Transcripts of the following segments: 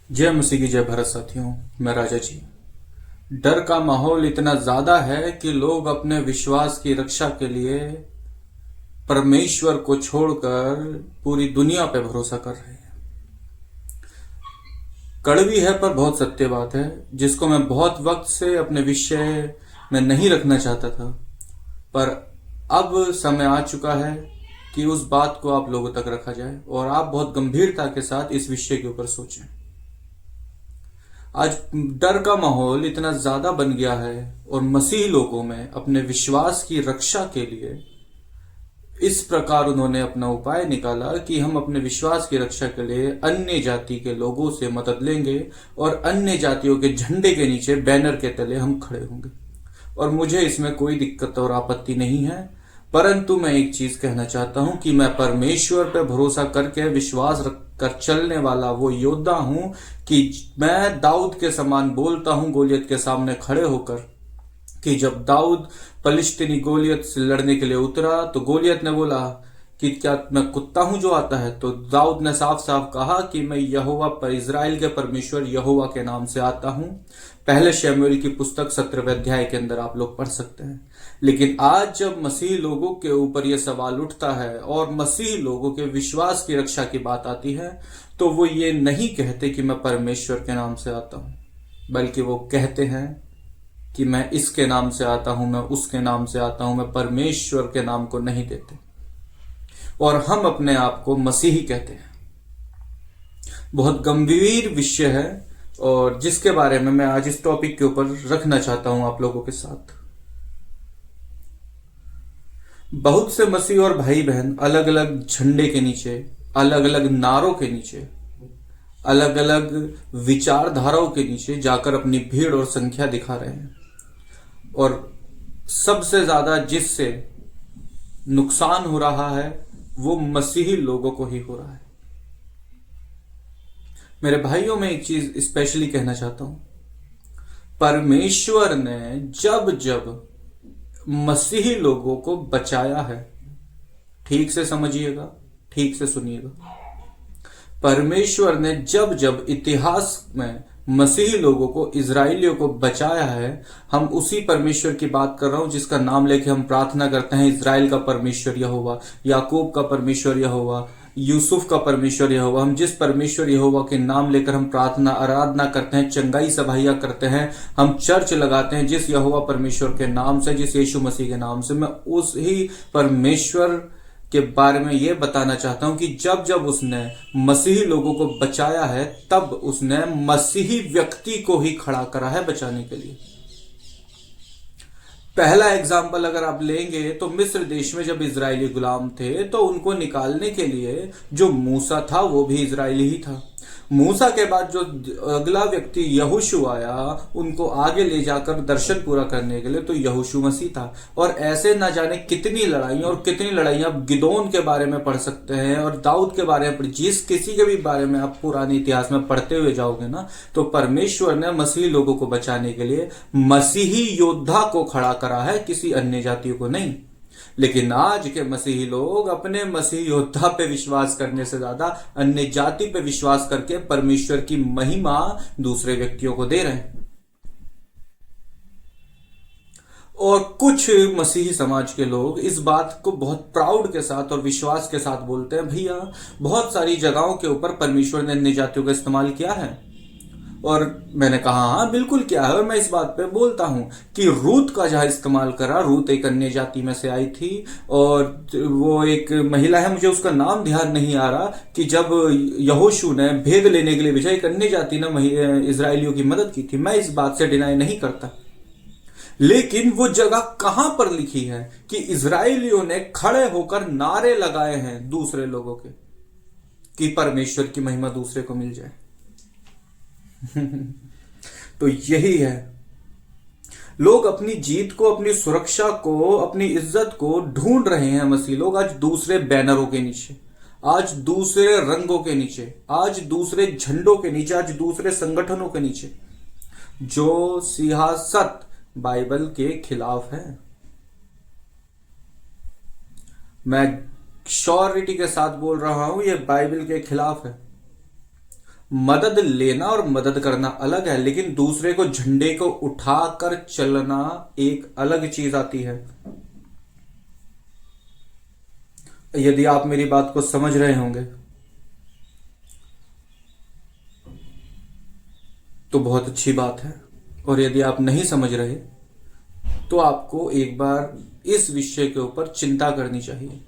जय मसीह की जय भारत साथियों। मैं राजा जी। डर का माहौल इतना ज्यादा है कि लोग अपने विश्वास की रक्षा के लिए परमेश्वर को छोड़कर पूरी दुनिया पे भरोसा कर रहे हैं। कड़वी है पर बहुत सत्य बात है, जिसको मैं बहुत वक्त से अपने विषय में नहीं रखना चाहता था, पर अब समय आ चुका है कि उस बात को आप लोगों तक रखा जाए और आप बहुत गंभीरता के साथ इस विषय के ऊपर सोचें। आज डर का माहौल इतना ज्यादा बन गया है और मसीही लोगों में अपने विश्वास की रक्षा के लिए इस प्रकार उन्होंने अपना उपाय निकाला कि हम अपने विश्वास की रक्षा के लिए अन्य जाति के लोगों से मदद लेंगे और अन्य जातियों के झंडे के नीचे बैनर के तले हम खड़े होंगे। और मुझे इसमें कोई दिक्कत और आपत्ति नहीं है, परंतु मैं एक चीज कहना चाहता हूं कि मैं परमेश्वर पर भरोसा करके विश्वास रख कर चलने वाला वो योद्धा हूं कि मैं दाऊद के समान बोलता हूं गोलियत के सामने खड़े होकर कि जब दाऊद फलिश्तीनी गोलियत से लड़ने के लिए उतरा तो गोलियत ने बोला कि क्या मैं कुत्ता हूं जो आता है? तो दाऊद ने साफ साफ कहा कि मैं यहोवा पर इज़राइल के परमेश्वर यहोवा के नाम से आता हूं। पहले शमूएल की पुस्तक 17वें अध्याय के अंदर आप लोग पढ़ सकते हैं। लेकिन आज जब मसीही लोगों के ऊपर यह सवाल उठता है और मसीही लोगों के विश्वास की रक्षा की बात आती है, तो वो ये नहीं कहते कि मैं परमेश्वर के नाम से आता हूं, बल्कि वो कहते हैं कि मैं इसके नाम से आता हूं, मैं उसके नाम से आता हूं, मैं परमेश्वर के नाम को नहीं देते और हम अपने आप को मसीही कहते हैं। बहुत गंभीर विषय है और जिसके बारे में मैं आज इस टॉपिक के ऊपर रखना चाहता हूं आप लोगों के साथ। बहुत से मसीह और भाई बहन अलग अलग झंडे के नीचे, अलग अलग नारों के नीचे, अलग अलग विचारधाराओं के नीचे जाकर अपनी भीड़ और संख्या दिखा रहे हैं और सबसे ज्यादा जिससे नुकसान हो रहा है वो मसीही लोगों को ही हो रहा है। मेरे भाइयों में एक चीज स्पेशली कहना चाहता हूं, परमेश्वर ने जब जब मसीही लोगों को बचाया है, ठीक से समझिएगा, ठीक से सुनिएगा, परमेश्वर ने जब जब इतिहास में मसीही लोगों को, इजराइलियों को बचाया है, हम उसी परमेश्वर की बात कर रहा हूं जिसका नाम लेके हम प्रार्थना करते हैं, इजराइल का परमेश्वर यहोवा, याकूब का परमेश्वर यहोवा, यूसुफ का परमेश्वर यहोवा। हम जिस परमेश्वर यहोवा के नाम लेकर हम प्रार्थना आराधना करते हैं, चंगाई सभाइयां करते हैं, हम चर्च लगाते हैं, जिस यहोवा परमेश्वर के नाम से, जिस यीशु मसीह के नाम से, मैं उस ही परमेश्वर के बारे में यह बताना चाहता हूं कि जब जब उसने मसीही लोगों को बचाया है, तब उसने मसीही व्यक्ति को ही खड़ा करा है बचाने के लिए। पहला एग्जाम्पल अगर आप लेंगे तो मिस्र देश में जब इजरायली गुलाम थे तो उनको निकालने के लिए जो मूसा था वो भी इजरायली ही था। मूसा के बाद जो अगला व्यक्ति यहोशू आया, उनको आगे ले जाकर दर्शन पूरा करने के लिए, तो यहोशू मसीह था। और ऐसे ना जाने कितनी लड़ाइयां और कितनी लड़ाइयां आप गिदोन के बारे में पढ़ सकते हैं और दाऊद के बारे में, जिस किसी के भी बारे में आप पुराने इतिहास में पढ़ते हुए जाओगे ना, तो परमेश्वर ने मसीही लोगों को बचाने के लिए मसीही योद्धा को खड़ा करा है, किसी अन्य जातियों को नहीं। लेकिन आज के मसीही लोग अपने मसीही योद्धा पे विश्वास करने से ज्यादा अन्य जाति पे विश्वास करके परमेश्वर की महिमा दूसरे व्यक्तियों को दे रहे हैं। और कुछ मसीही समाज के लोग इस बात को बहुत प्राउड के साथ और विश्वास के साथ बोलते हैं, भैया बहुत सारी जगहों के ऊपर परमेश्वर ने अन्य जातियों का इस्तेमाल किया है। और मैंने कहा हाँ बिल्कुल किया है, और मैं इस बात पे बोलता हूं कि रूत का जहां इस्तेमाल करा, रूत एक अन्य जाति में से आई थी और वो एक महिला है, मुझे उसका नाम ध्यान नहीं आ रहा, कि जब यहोशू ने भेद लेने के लिए भेजा, एक अन्य जाति ने इजरायलियों की मदद की थी। मैं इस बात से डिनाई नहीं करता, लेकिन वो जगह कहां पर लिखी है कि इजरायलियों ने खड़े होकर नारे लगाए हैं दूसरे लोगों के कि परमेश्वर की महिमा दूसरे को मिल जाए। तो यही है, लोग अपनी जीत को, अपनी सुरक्षा को, अपनी इज्जत को ढूंढ रहे हैं। मसीह लोग आज दूसरे बैनरों के नीचे, आज दूसरे रंगों के नीचे, आज दूसरे झंडों के नीचे, आज दूसरे संगठनों के नीचे, जो सियासत बाइबल के खिलाफ है। मैं श्योरिटी के साथ बोल रहा हूं, यह बाइबल के खिलाफ है। मदद लेना और मदद करना अलग है, लेकिन दूसरे को झंडे को उठाकर चलना एक अलग चीज आती है। यदि आप मेरी बात को समझ रहे होंगे तो बहुत अच्छी बात है, और यदि आप नहीं समझ रहे तो आपको एक बार इस विषय के ऊपर चिंता करनी चाहिए।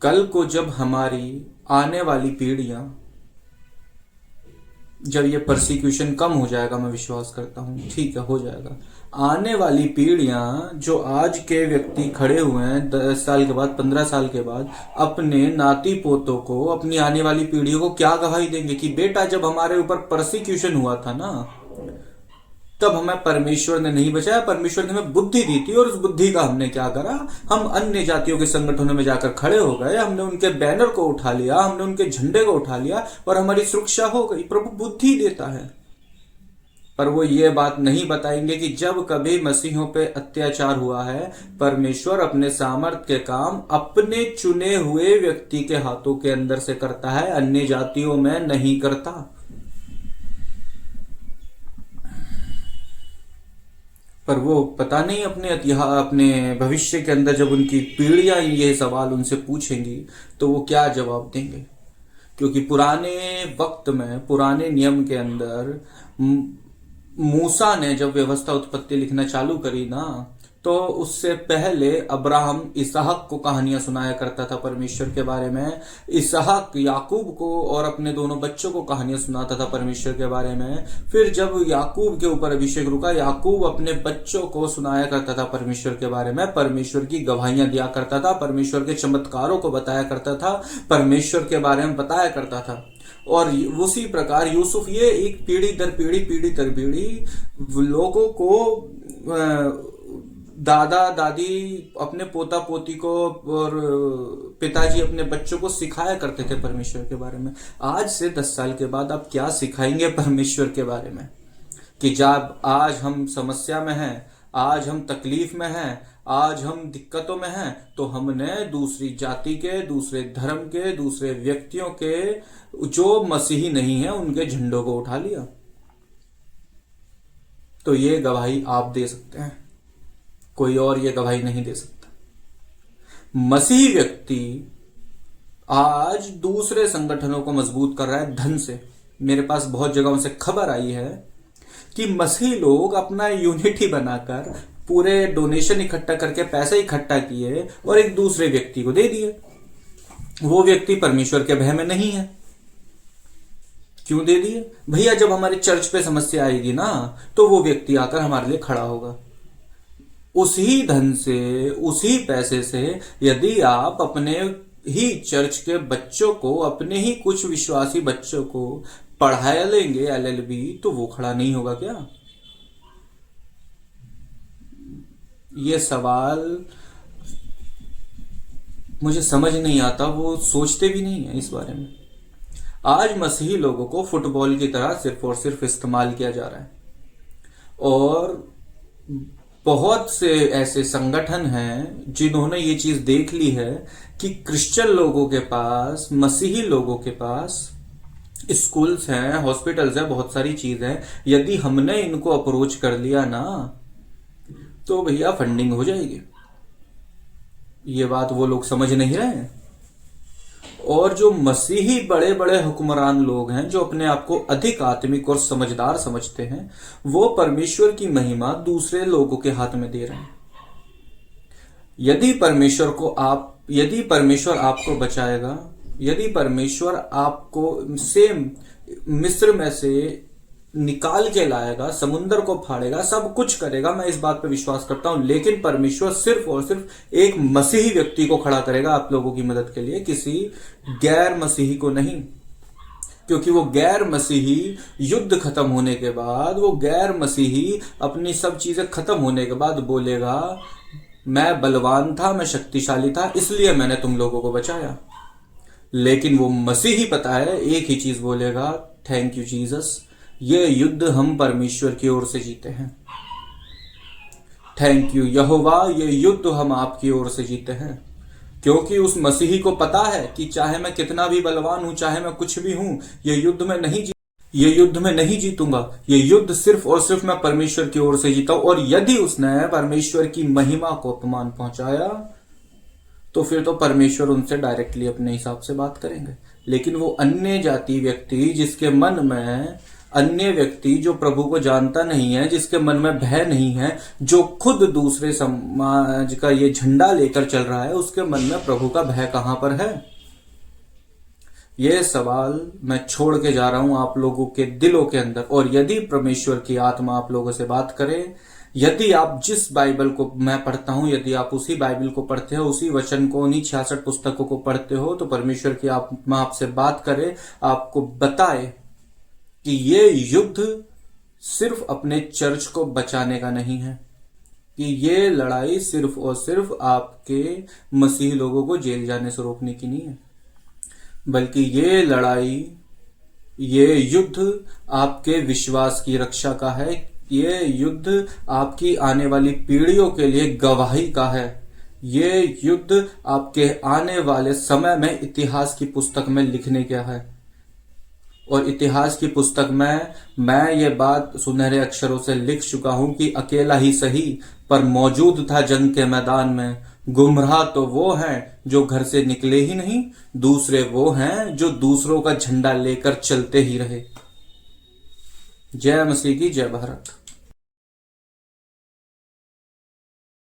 कल को जब हमारी आने वाली पीढ़ियां, जब ये परसिक्यूशन कम हो जाएगा, मैं विश्वास करता हूँ ठीक है हो जाएगा, आने वाली पीढ़ियां जो आज के व्यक्ति खड़े हुए हैं 10 साल के बाद 15 साल के बाद, अपने नाती पोतों को, अपनी आने वाली पीढ़ियों को क्या गवाही देंगे कि बेटा जब हमारे ऊपर परसिक्यूशन हुआ था ना, तब हमें परमेश्वर ने नहीं बचाया, परमेश्वर ने हमें बुद्धि दी थी और उस बुद्धि का हमने क्या करा, हम अन्य जातियों के संगठनों में जाकर खड़े हो गए, हमने उनके बैनर को उठा लिया, हमने उनके झंडे को उठा लिया और हमारी सुरक्षा हो गई। प्रभु बुद्धि देता है, पर वो ये बात नहीं बताएंगे कि जब कभी मसीहों पे अत्याचार हुआ है, परमेश्वर अपने सामर्थ्य के काम अपने चुने हुए व्यक्ति के हाथों के अंदर से करता है, अन्य जातियों में नहीं करता। पर वो पता नहीं अपने अपने भविष्य के अंदर जब उनकी पीढ़ियां ये सवाल उनसे पूछेंगी तो वो क्या जवाब देंगे, क्योंकि पुराने वक्त में, पुराने नियम के अंदर मूसा ने जब व्यवस्था उत्पत्ति लिखना चालू करी ना, तो उससे पहले अब्राहम इसहाक को कहानियां सुनाया करता था परमेश्वर के बारे में, इसहाक याकूब को और अपने दोनों बच्चों को कहानियां सुनाता था परमेश्वर के बारे में। फिर जब याकूब के ऊपर अभिषेक रुका, याकूब अपने बच्चों को सुनाया करता था परमेश्वर के बारे में, परमेश्वर की गवाहियां दिया करता था, परमेश्वर के चमत्कारों को बताया करता था, परमेश्वर के बारे में बताया करता था। और उसी प्रकार यूसुफ, ये एक पीढ़ी दर पीढ़ी लोगों को, दादा दादी अपने पोता पोती को और पिताजी अपने बच्चों को सिखाया करते थे परमेश्वर के बारे में। आज से 10 साल के बाद आप क्या सिखाएंगे परमेश्वर के बारे में, कि जब आज हम समस्या में हैं, आज हम तकलीफ में हैं, आज हम दिक्कतों में हैं, तो हमने दूसरी जाति के, दूसरे धर्म के, दूसरे व्यक्तियों के जो मसीही नहीं है उनके झंडों को उठा लिया। तो ये गवाही आप दे सकते हैं, कोई और ये गवाही नहीं दे सकता। मसीही व्यक्ति आज दूसरे संगठनों को मजबूत कर रहा है धन से। मेरे पास बहुत जगहों से खबर आई है कि मसीही लोग अपना यूनिटी बनाकर पूरे डोनेशन इकट्ठा करके पैसे इकट्ठा किए और एक दूसरे व्यक्ति को दे दिए। वो व्यक्ति परमेश्वर के भय में नहीं है। क्यों दे दिए? भैया जब हमारे चर्च पे समस्या आएगी ना, तो वो व्यक्ति आकर हमारे लिए खड़ा होगा। उसी धन से, उसी पैसे से यदि आप अपने ही चर्च के बच्चों को, अपने ही कुछ विश्वासी बच्चों को पढ़ा लेंगे LLB, तो वो खड़ा नहीं होगा क्या? ये सवाल मुझे समझ नहीं आता, वो सोचते भी नहीं है इस बारे में। आज मसीही लोगों को फुटबॉल की तरह सिर्फ और सिर्फ इस्तेमाल किया जा रहा है, और बहुत से ऐसे संगठन हैं जिन्होंने ये चीज देख ली है कि क्रिश्चियन लोगों के पास, मसीही लोगों के पास स्कूल्स हैं, हॉस्पिटल्स हैं, बहुत सारी चीज है, यदि हमने इनको अप्रोच कर लिया ना तो भैया फंडिंग हो जाएगी। ये बात वो लोग समझ नहीं रहे हैं। और जो मसीही बड़े बड़े हुक्मरान लोग हैं, जो अपने आप को अधिक आत्मिक और समझदार समझते हैं, वो परमेश्वर की महिमा दूसरे लोगों के हाथ में दे रहे हैं। यदि परमेश्वर आपको बचाएगा, यदि परमेश्वर आपको सेम मिस्र में से निकाल के लाएगा, समुद्र को फाड़ेगा, सब कुछ करेगा, मैं इस बात पे विश्वास करता हूं, लेकिन परमेश्वर सिर्फ और सिर्फ एक मसीही व्यक्ति को खड़ा करेगा आप लोगों की मदद के लिए, किसी गैर मसीही को नहीं। क्योंकि वो गैर मसीही युद्ध खत्म होने के बाद, वो गैर मसीही अपनी सब चीजें खत्म होने के बाद बोलेगा, मैं बलवान था, मैं शक्तिशाली था, इसलिए मैंने तुम लोगों को बचाया। लेकिन वो मसीही पता है, एक ही चीज बोलेगा, थैंक यू जीसस, ये युद्ध हम परमेश्वर की ओर से जीते हैं। थैंक यू यहोवा, ये युद्ध हम आपकी ओर से जीते हैं। क्योंकि उस मसीही को पता है कि चाहे मैं कितना भी बलवान हूं, चाहे मैं कुछ भी हूं, ये युद्ध में नहीं ये युद्ध मैं नहीं जीतूंगा, ये युद्ध सिर्फ और सिर्फ मैं परमेश्वर की ओर से जीता हूं। और यदि उसने परमेश्वर की महिमा को अपमान पहुंचाया तो फिर तो परमेश्वर उनसे डायरेक्टली अपने हिसाब से बात करेंगे। लेकिन वो अन्य जाति व्यक्ति, जिसके मन में, अन्य व्यक्ति जो प्रभु को जानता नहीं है, जिसके मन में भय नहीं है, जो खुद दूसरे समाज का ये झंडा लेकर चल रहा है, उसके मन में प्रभु का भय कहां पर है? ये सवाल मैं छोड़ के जा रहा हूं आप लोगों के दिलों के अंदर। और यदि परमेश्वर की आत्मा आप लोगों से बात करे, यदि आप जिस बाइबल को मैं पढ़ता हूं, यदि आप उसी बाइबल को पढ़ते हो, उसी वचन को, उन्हीं 66 पुस्तकों को पढ़ते हो, तो परमेश्वर की आत्मा आपसे बात करे, आपको बताए कि ये युद्ध सिर्फ अपने चर्च को बचाने का नहीं है, कि ये लड़ाई सिर्फ और सिर्फ आपके मसीही लोगों को जेल जाने से रोकने की नहीं है, बल्कि ये लड़ाई, ये युद्ध आपके विश्वास की रक्षा का है। ये युद्ध आपकी आने वाली पीढ़ियों के लिए गवाही का है। ये युद्ध आपके आने वाले समय में इतिहास की पुस्तक में लिखने का है। और इतिहास की पुस्तक में मैं ये बात सुनहरे अक्षरों से लिख चुका हूं कि अकेला ही सही पर मौजूद था जंग के मैदान में। गुमराह तो वो हैं जो घर से निकले ही नहीं, दूसरे वो हैं जो दूसरों का झंडा लेकर चलते ही रहे। जय मसीह की जय भारत।